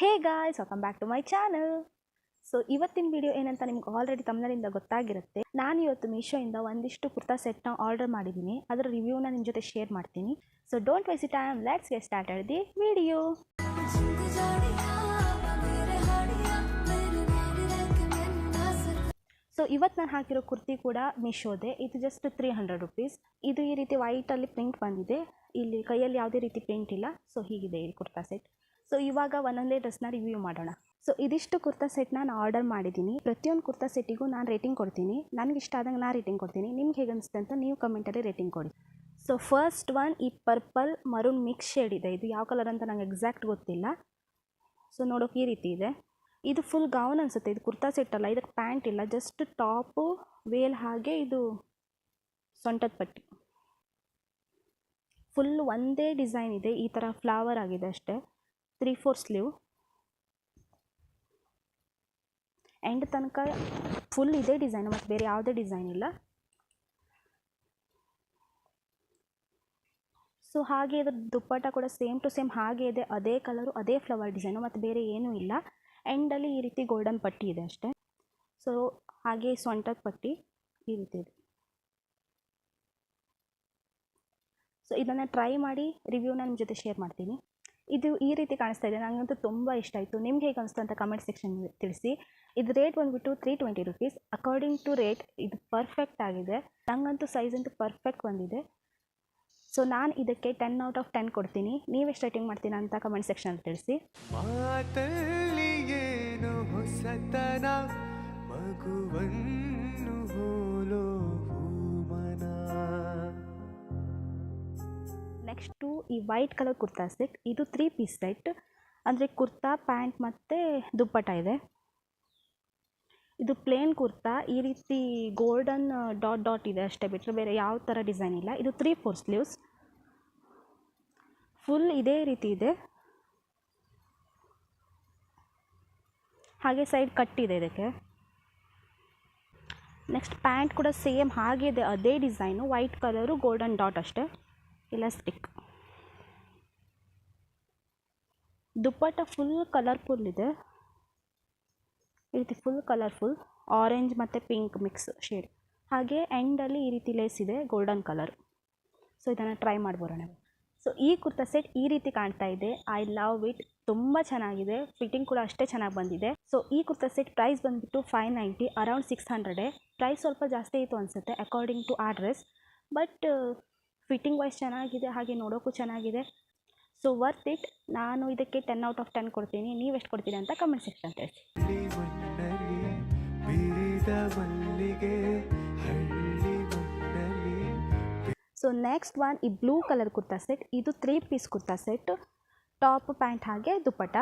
Hey guys, welcome back to my channel. So ಇವತ್ತಿನ video ಏನಂತ ನಿಮ್ಗೆ ಆಲ್ರೆಡಿ ತಮ್ಮನಿಂದ ಗೊತ್ತಾಗಿರುತ್ತೆ. ನಾನು ಇವತ್ತು ಮೀಶೋಯಿಂದ ಒಂದಿಷ್ಟು ಕುರ್ತಾ ಸೆಟ್ನ ಆರ್ಡರ್ ಮಾಡಿದ್ದೀನಿ. ಅದರ ರಿವ್ಯೂನ ನಿಮ್ಮ ಜೊತೆ ಶೇರ್ ಮಾಡ್ತೀನಿ. So don't waste time, let's get started the video. So ಇವತ್ತು ನಾನು ಹಾಕಿರೋ ಕುರ್ತಿ ಕೂಡ ಮೀಶೋದೆ. ಇದು ಜಸ್ಟ್ 300 ರುಪೀಸ್. ಇದು ಈ ರೀತಿ ವೈಟಲ್ಲಿ ಪ್ರಿಂಟ್ ಬಂದಿದೆ. ಇಲ್ಲಿ ಕೈಯಲ್ಲಿ ಯಾವುದೇ ರೀತಿ ಪ್ರಿಂಟ್ ಇಲ್ಲ. ಸೊ ಹೀಗಿದೆ ಈ ಕುರ್ತಾ ಸೆಟ್. ಸೊ ಇವಾಗ ಒಂದೊಂದೇ ಡ್ರೆಸ್ನ ರಿವ್ಯೂ ಮಾಡೋಣ. ಸೊ ಇದಿಷ್ಟು ಕುರ್ತಾ ಸೆಟ್ನ ನಾನು ಆರ್ಡರ್ ಮಾಡಿದ್ದೀನಿ. ಪ್ರತಿಯೊಂದು ಕುರ್ತಾ ಸೆಟ್ಟಿಗೂ ನಾನು ರೇಟಿಂಗ್ ಕೊಡ್ತೀನಿ. ನನಗೆ ಇಷ್ಟ ಆದಂಗೆ ನಾನು ರೇಟಿಂಗ್ ಕೊಡ್ತೀನಿ. ನಿಮ್ಗೆ ಹೇಗೆ ಅನಿಸುತ್ತೆ ಅಂತ ನೀವು ಕಮೆಂಟಲ್ಲಿ ರೇಟಿಂಗ್ ಕೊಡಿ. ಸೊ ಫಸ್ಟ್ ಒನ್, ಈ ಪರ್ಪಲ್ ಮರೂನ್ ಮಿಕ್ಸ್ ಶೇಡ್ ಇದೆ. ಇದು ಯಾವ ಕಲರ್ ಅಂತ ನಂಗೆ ಎಕ್ಸಾಕ್ಟ್ ಗೊತ್ತಿಲ್ಲ. ಸೊ ನೋಡೋಕೆ ಈ ರೀತಿ ಇದೆ. ಇದು ಫುಲ್ ಗೌನ್ ಅನಿಸುತ್ತೆ. ಇದು ಕುರ್ತಾ ಸೆಟ್ ಅಲ್ಲ, ಇದಕ್ಕೆ ಪ್ಯಾಂಟ್ ಇಲ್ಲ, ಜಸ್ಟ್ ಟಾಪು ವೇಲ್ ಹಾಗೆ ಇದು ಸೊಂಟದ ಪಟ್ಟಿ. ಫುಲ್ ಒಂದೇ ಡಿಸೈನ್ ಇದೆ. ಈ ಥರ ಫ್ಲವರ್ ಆಗಿದೆ ಅಷ್ಟೇ. 3/4 ಸ್ಲೀವ್. ಎಂಡ್ ತನಕ ಫುಲ್ ಇದೇ ಡಿಸೈನ್, ಮತ್ತು ಬೇರೆ ಯಾವುದೇ ಡಿಸೈನ್ ಇಲ್ಲ. ಸೊ ಹಾಗೆ ಇದ್ರ ದುಪ್ಪಟ್ಟ ಕೂಡ ಸೇಮ್ ಟು ಸೇಮ್ ಹಾಗೆ ಇದೆ. ಅದೇ ಕಲರು, ಅದೇ ಫ್ಲವರ್ ಡಿಸೈನು, ಮತ್ತು ಬೇರೆ ಏನೂ ಇಲ್ಲ. ಎಂಡಲ್ಲಿ ಈ ರೀತಿ ಗೋಲ್ಡನ್ ಪಟ್ಟಿ ಇದೆ ಅಷ್ಟೇ. ಸೊ ಹಾಗೆ ಸೊಂಟದ ಪಟ್ಟಿ ಈ ರೀತಿ ಇದೆ. ಸೊ ಇದನ್ನು ಟ್ರೈ ಮಾಡಿ ರಿವ್ಯೂನ ನಿಮ್ಮ ಜೊತೆ ಶೇರ್ ಮಾಡ್ತೀನಿ. ಇದು ಈ ರೀತಿ ಕಾಣಿಸ್ತಾ ಇದೆ. ನನಗಂತೂ ತುಂಬ ಇಷ್ಟ ಆಯಿತು. ನಿಮ್ಗೆ ಹೇಗೆ ಅನಿಸ್ತು ಅಂತ ಕಮೆಂಟ್ ಸೆಕ್ಷನ್ ತಿಳಿಸಿ. ಇದು ರೇಟ್ ಬಂದುಬಿಟ್ಟು 320 ರುಪೀಸ್. ಅಕಾರ್ಡಿಂಗ್ ಟು ರೇಟ್ ಇದು ಪರ್ಫೆಕ್ಟ್ ಆಗಿದೆ. ನನಗಂತೂ ಸೈಜ್ ಅಂತೂ ಪರ್ಫೆಕ್ಟ್ ಬಂದಿದೆ. ಸೊ ನಾನು ಇದಕ್ಕೆ 10 ಔಟ್ ಆಫ್ 10 ಕೊಡ್ತೀನಿ. ನೀವೆಷ್ಟು ರೇಟಿಂಗ್ ಮಾಡ್ತೀನಿ ಅಂತ ಕಮೆಂಟ್ ಸೆಕ್ಷನಲ್ಲಿ ತಿಳಿಸಿ. ನೆಕ್ಸ್ಟು ಈ ವೈಟ್ ಕಲರ್ ಕುರ್ತಾ ಸೆಟ್. ಇದು 3 ಪೀಸ್ ಸೆಟ್. ಅಂದರೆ ಕುರ್ತಾ, ಪ್ಯಾಂಟ್ ಮತ್ತು ದುಪ್ಪಟ್ಟ ಇದೆ. ಇದು ಪ್ಲೇನ್ ಕುರ್ತಾ. ಈ ರೀತಿ ಗೋಲ್ಡನ್ ಡಾಟ್ ಡಾಟ್ ಇದೆ ಅಷ್ಟೇ, ಬಿಟ್ಟರೆ ಬೇರೆ ಯಾವ ಥರ ಡಿಸೈನ್ ಇಲ್ಲ. ಇದು 3/4 ಸ್ಲೀವ್ಸ್. ಫುಲ್ ಇದೇ ರೀತಿ ಇದೆ. ಹಾಗೆ ಸೈಡ್ ಕಟ್ಟಿದೆ ಇದಕ್ಕೆ. ನೆಕ್ಸ್ಟ್ ಪ್ಯಾಂಟ್ ಕೂಡ ಸೇಮ್ ಹಾಗೆ ಇದೆ, ಅದೇ design, white colour, golden dot ಅಷ್ಟೇ, ಇಲ್ಲ ಸ್ಟಿಕ್. ದುಪ್ಪಟ್ಟ ಫುಲ್ ಕಲರ್ಫುಲ್ ಇದೆ. ಈ ರೀತಿ ಫುಲ್ ಕಲರ್ಫುಲ್ ಆರೆಂಜ್ ಮತ್ತು ಪಿಂಕ್ ಮಿಕ್ಸ್ ಶೇಡ್. ಹಾಗೆ ಎಂಡಲ್ಲಿ ಈ ರೀತಿ ಲೇಸ್ ಇದೆ, ಗೋಲ್ಡನ್ ಕಲರ್. ಸೊ ಇದನ್ನು ಟ್ರೈ ಮಾಡ್ಬೋಣ. ಸೊ ಈ ಕುರ್ತಾ ಸೆಟ್ ಈ ರೀತಿ ಕಾಣ್ತಾ ಇದೆ. I love it. ತುಂಬ ಚೆನ್ನಾಗಿದೆ. ಫಿಟ್ಟಿಂಗ್ ಕೂಡ ಅಷ್ಟೇ ಚೆನ್ನಾಗಿ ಬಂದಿದೆ. ಸೊ ಈ ಕುರ್ತಾ ಸೆಟ್ ಪ್ರೈಸ್ ಬಂದುಬಿಟ್ಟು 590, ಅರೌಂಡ್ 600. ಪ್ರೈಸ್ ಸ್ವಲ್ಪ ಜಾಸ್ತಿ ಇತ್ತು ಅನಿಸುತ್ತೆ ಅಕಾರ್ಡಿಂಗ್ ಟು ಆ ಡ್ರೆಸ್. ಬಟ್ ಫಿಟ್ಟಿಂಗ್ ವೈಸ್ ಚೆನ್ನಾಗಿದೆ, ಹಾಗೆ ನೋಡೋಕ್ಕೂ ಚೆನ್ನಾಗಿದೆ. So worth it. ನಾನು ಇದಕ್ಕೆ 10 ಔಟ್ ಆಫ್ 10 ಕೊಡ್ತೀನಿ. ನೀವು ಎಷ್ಟು ಕೊಡ್ತೀರಿ ಅಂತ ಕಮೆಂಟ್ ಸೆಕ್ಷನ್ ತಿಳಿಸಿ. ಸೊ ನೆಕ್ಸ್ಟ್ ಒನ್, ಈ ಬ್ಲೂ ಕಲರ್ ಕುರ್ತಾ ಸೆಟ್. ಇದು 3 piece kurta set. Top, pant ಹಾಗೆ ದುಪ್ಪಟ್ಟ.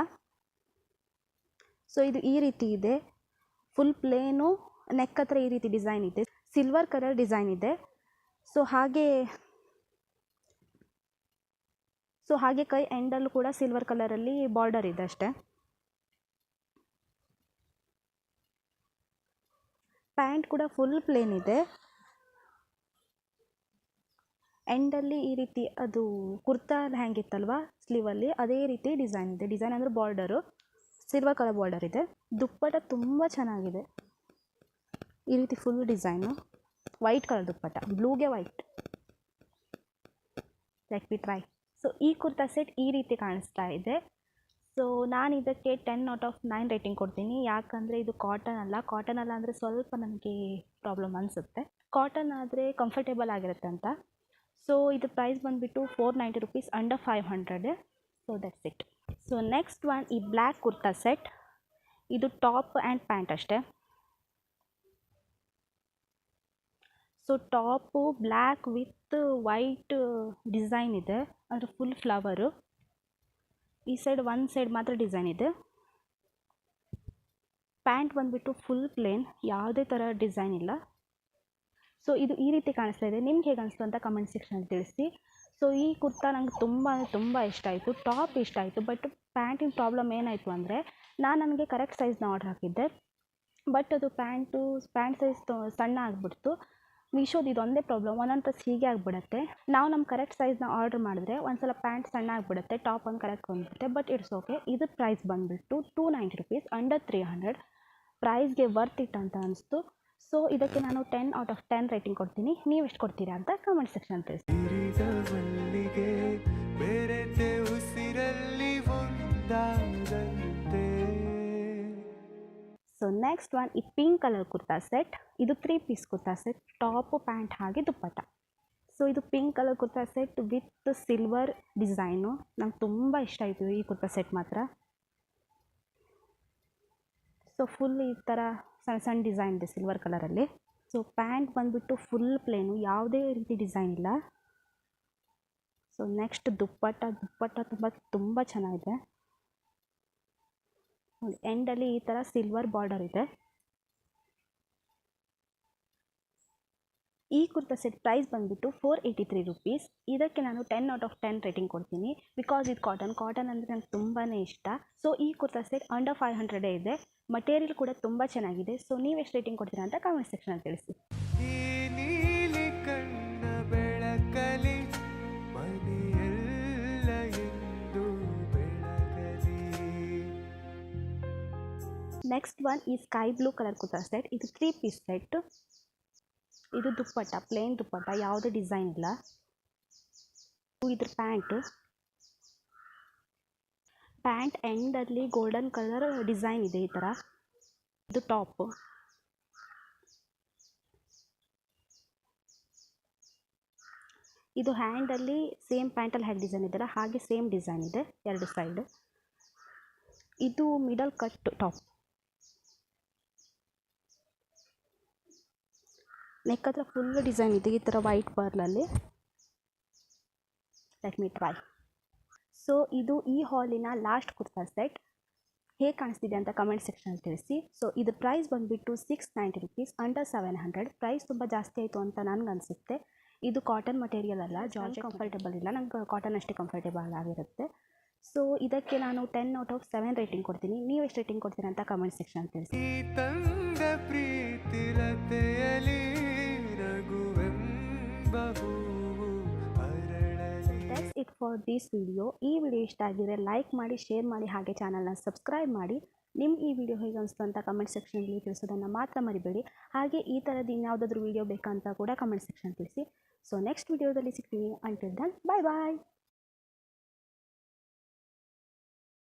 ಸೊ ಇದು ಈ ರೀತಿ ಇದೆ. ಫುಲ್ ಪ್ಲೇನು, ನೆಕ್ ಹತ್ರ ಈ ರೀತಿ ಡಿಸೈನ್ ಇದೆ. ಸಿಲ್ವರ್ ಕಲರ್ ಡಿಸೈನ್ ಇದೆ. ಸೊ ಹಾಗೆ ಕೈ ಎಂಡಲ್ಲೂ ಕೂಡ ಸಿಲ್ವರ್ ಕಲರಲ್ಲಿ ಬಾರ್ಡರ್ ಇದೆ ಅಷ್ಟೇ. ಪ್ಯಾಂಟ್ ಕೂಡ ಫುಲ್ ಪ್ಲೇನ್ ಇದೆ. ಎಂಡಲ್ಲಿ ಈ ರೀತಿ ಅದು ಕುರ್ತಾ ಹೆಂಗಿತ್ತಲ್ವ ಸ್ಲೀವಲ್ಲಿ, ಅದೇ ರೀತಿ ಡಿಸೈನ್ ಇದೆ. ಡಿಸೈನ್ ಅಂದರೆ ಬಾರ್ಡರು ಸಿಲ್ವರ್ ಕಲರ್ ಬಾರ್ಡರ್ ಇದೆ. ದುಪ್ಪಟ್ಟ ತುಂಬ ಚೆನ್ನಾಗಿದೆ. ಈ ರೀತಿ full design, white colour dupatta, ಬ್ಲೂಗೆ white. Let me try. So ಈ ಕುರ್ತಾ ಸೆಟ್ ಈ ರೀತಿ ಕಾಣಿಸ್ತಾ ಇದೆ. ಸೊ ನಾನು ಇದಕ್ಕೆ 10 ಔಟ್ ಆಫ್ 9 ರೇಟಿಂಗ್ ಕೊಡ್ತೀನಿ. ಯಾಕಂದರೆ ಇದು ಕಾಟನ್ ಅಲ್ಲ ಅಂದರೆ ಸ್ವಲ್ಪ ನನಗೆ ಪ್ರಾಬ್ಲಮ್ ಅನಿಸುತ್ತೆ. ಕಾಟನ್ ಆದರೆ ಕಂಫರ್ಟೇಬಲ್ ಆಗಿರುತ್ತೆ ಅಂತ. ಸೊ ಇದು ಪ್ರೈಸ್ ಬಂದುಬಿಟ್ಟು 490 rupees, under 500. So that's it. So next one, ಈ ಬ್ಲ್ಯಾಕ್ ಕುರ್ತಾ ಸೆಟ್. ಇದು ಟಾಪ್ ಆ್ಯಂಡ್ ಪ್ಯಾಂಟ್ ಅಷ್ಟೇ. So top black with white design ಇದೆ, ಅಂದರೆ ಫುಲ್ ಫ್ಲವರು. ಈ ಸೈಡ್ ಒಂದು ಸೈಡ್ ಮಾತ್ರ ಡಿಸೈನ್ ಇದೆ. ಪ್ಯಾಂಟ್ ಬಂದುಬಿಟ್ಟು ಫುಲ್ ಪ್ಲೇನ್, ಯಾವುದೇ ಥರ ಡಿಸೈನ್ ಇಲ್ಲ. ಸೊ ಇದು ಈ ರೀತಿ ಕಾಣಿಸ್ತಾ ಇದೆ. ನಿಮ್ಗೆ ಹೇಗೆ ಅನಿಸ್ತು ಅಂತ ಕಮೆಂಟ್ ಸೆಕ್ಷನಲ್ಲಿ ತಿಳಿಸಿ. ಸೊ ಈ ಕುರ್ತಾ ನಂಗೆ ತುಂಬ ಇಷ್ಟ ಆಯಿತು. ಟಾಪ್ ಇಷ್ಟ ಆಯಿತು. ಬಟ್ ಪ್ಯಾಂಟಿನ ಪ್ರಾಬ್ಲಮ್ ಏನಾಯಿತು ಅಂದರೆ, ನನಗೆ ಕರೆಕ್ಟ್ ಸೈಜ್ನ ಆರ್ಡ್ರ್ ಹಾಕಿದ್ದೆ. ಬಟ್ ಅದು ಪ್ಯಾಂಟ್ ಸೈಜ್ ಸಣ್ಣ ಆಗಿಬಿಡ್ತು. ಮೀಶೋದು ಇದೊಂದೇ ಪ್ರಾಬ್ಲಮ್, ಒಂದೊಂದು ಡ್ರೆಸ್ ಹೀಗೆ ಆಗಿಬಿಡುತ್ತೆ. ನಾವು ನಮ್ಮ ಕರೆಕ್ಟ್ ಸೈಜ್ನ ಆರ್ಡರ್ ಮಾಡಿದ್ರೆ ಒಂದ್ಸಲ ಪ್ಯಾಂಟ್ ಸಣ್ಣ ಆಗಿಬಿಡುತ್ತೆ, ಟಾಪ್ ಒಂದು ಕರೆಕ್ಟ್ ಬಂದುಬಿಡುತ್ತೆ. But it's okay. ಇದು ಪ್ರೈಸ್ ಬಂದುಬಿಟ್ಟು 290 rupees, ಅಂಡರ್ 300. ಪ್ರೈಸ್ಗೆ ವರ್ತ್ ಇಟ್ ಅಂತ ಅನಿಸ್ತು. ಸೊ ಇದಕ್ಕೆ ನಾನು 10/10 ರೇಟಿಂಗ್ ಕೊಡ್ತೀನಿ. ನೀವು ಎಷ್ಟು ಕೊಡ್ತೀರಾ ಅಂತ ಕಮೆಂಟ್ ಸೆಕ್ಷನ್ ತಿಳಿಸಿ. ಸೊ ನೆಕ್ಸ್ಟ್ ಒನ್ ಈ ಪಿಂಕ್ ಕಲರ್ ಕುರ್ತಾ ಸೆಟ್. ಇದು 3 piece kurta set, top pant ಹಾಗೆ ದುಪ್ಪಟ್ಟ. ಸೊ ಇದು pink colour kurta set with silver design. ನಂಗೆ ತುಂಬ ಇಷ್ಟ ಆಯಿತು ಈ ಕುರ್ತಾ ಸೆಟ್ ಮಾತ್ರ. ಸೊ ಫುಲ್ ಈ ಥರ ಸಣ್ಣ ಸಣ್ಣ ಡಿಸೈನ್ ಇದೆ ಸಿಲ್ವರ್ ಕಲರಲ್ಲಿ. ಸೊ ಪ್ಯಾಂಟ್ ಬಂದುಬಿಟ್ಟು ಫುಲ್ ಪ್ಲೇನು, ಯಾವುದೇ ರೀತಿ ಡಿಸೈನ್ ಇಲ್ಲ. ಸೊ ನೆಕ್ಸ್ಟ್ ದುಪ್ಪಟ್ಟ ತುಂಬ ಚೆನ್ನಾಗಿದೆ. ಎಂಡಲ್ಲಿ ಈ ಥರ ಸಿಲ್ವರ್ ಬಾರ್ಡರ್ ಇದೆ. ಈ ಕುರ್ತಾ ಸೆಟ್ ಪ್ರೈಸ್ ಬಂದುಬಿಟ್ಟು 483 rupees. ಇದಕ್ಕೆ ನಾನು 10/10 ರೇಟಿಂಗ್ ಕೊಡ್ತೀನಿ. ಬಿಕಾಸ್ ಇದು ಕಾಟನ್ ಅಂದರೆ ನಂಗೆ ತುಂಬಾ ಇಷ್ಟ. ಸೊ ಈ ಕುರ್ತಾ ಸೆಟ್ ಅಂಡರ್ 500 ಇದೆ. ಮಟೀರಿಯಲ್ ಕೂಡ ತುಂಬ ಚೆನ್ನಾಗಿದೆ. ಸೊ ನೀವು ಎಷ್ಟು ರೇಟಿಂಗ್ ಕೊಡ್ತೀರಾ ಅಂತ ಕಮೆಂಟ್ ಸೆಕ್ಷನಲ್ಲಿ ತಿಳಿಸಿ. ನೆಕ್ಸ್ಟ್ ಒನ್ ಈ sky blue colour kurta set. ಇದು 3 ಪೀಸ್ ಸೆಟ್. ಇದು ದುಪ್ಪಟ್ಟ, ಪ್ಲೇನ್ ದುಪ್ಪಟ್ಟ, ಯಾವುದೇ ಡಿಸೈನ್ ಇಲ್ಲ. ಇದ್ರ ಪ್ಯಾಂಟ್ ಎಂಡಲ್ಲಿ ಗೋಲ್ಡನ್ ಕಲರ್ ಡಿಸೈನ್ ಇದೆ ಈ ಥರ. ಇದು ಟಾಪ್. ಇದು ಹ್ಯಾಂಡಲ್ಲಿ ಸೇಮ್ ಪ್ಯಾಂಟಲ್ಲಿ ಹೇಗೆ ಡಿಸೈನ್ ಇದೆಯಲ್ಲ ಹಾಗೆ ಸೇಮ್ ಡಿಸೈನ್ ಇದೆ ಎರಡು ಸೈಡ್. ಇದು ಮಿಡಲ್ ಕಟ್ ಟಾಪ್. ನೆಕ್ ಹತ್ರ ಫುಲ್ ಡಿಸೈನ್ ಇದೆ ಈ ಥರ ವೈಟ್ ಪರ್ಲಲ್ಲಿ. Let me try. ಸೊ ಇದು ಈ ಹಾಲಿನ ಲಾಸ್ಟ್ ಕುರ್ತಾ ಸೆಟ್. ಹೇಗೆ ಕಾಣಿಸ್ತಿದೆ ಅಂತ ಕಮೆಂಟ್ ಸೆಕ್ಷನಲ್ಲಿ ತಿಳಿಸಿ. ಸೊ ಇದು ಪ್ರೈಸ್ ಬಂದುಬಿಟ್ಟು 690 rupees, ಅಂಡರ್ 700. ಪ್ರೈಸ್ ತುಂಬ ಜಾಸ್ತಿ ಆಯಿತು ಅಂತ ನನಗೆ ಅನಿಸುತ್ತೆ. ಇದು ಕಾಟನ್ ಮಟೀರಿಯಲ್ ಅಲ್ಲ, ಜಾರ್ಜೆಟ್ ಕಂಫರ್ಟೇಬಲ್ ಇಲ್ಲ. ನಂಗೆ ಕಾಟನ್ ಅಷ್ಟೇ ಕಂಫರ್ಟೇಬಲ್ ಆಗಿರುತ್ತೆ. ಸೊ ಇದಕ್ಕೆ ನಾನು 10/7 ರೇಟಿಂಗ್ ಕೊಡ್ತೀನಿ. ನೀವು ಎಷ್ಟು ರೇಟಿಂಗ್ ಕೊಡ್ತೀರಾ ಅಂತ ಕಮೆಂಟ್ ಸೆಕ್ಷನ್ ತಿಳಿಸಿ. That's it for this video. ಈ ವಿಡಿಯೋ ಇಷ್ಟ ಆಗಿದ್ರೆ ಲೈಕ್ ಮಾಡಿ, ಶೇರ್ ಮಾಡಿ, ಹಾಗೆ ಚಾನಲ್ನ ಸಬ್ಸ್ಕ್ರೈಬ್ ಮಾಡಿ. ನಿಮ್ಗೆ ಈ ವಿಡಿಯೋ ಹೇಗೆ ಅನಿಸ್ತು ಅಂತ ಕಮೆಂಟ್ ಸೆಕ್ಷನಲ್ಲಿ ತಿಳಿಸೋದನ್ನು ಮಾತ್ರ ಮರಿಬೇಡಿ. ಹಾಗೆ ಈ ಥರದ್ದು ಇನ್ಯಾವುದಾದ್ರೂ ವಿಡಿಯೋ ಬೇಕಂತ ಕೂಡ ಕಮೆಂಟ್ ಸೆಕ್ಷನ್ ತಿಳಿಸಿ. ಸೊ ನೆಕ್ಸ್ಟ್ ವಿಡಿಯೋದಲ್ಲಿ ಸಿಗ್ತೀನಿ. ಅಂಟಿಲ್ ದೆನ್, ಬಾಯ್ ಬಾಯ್.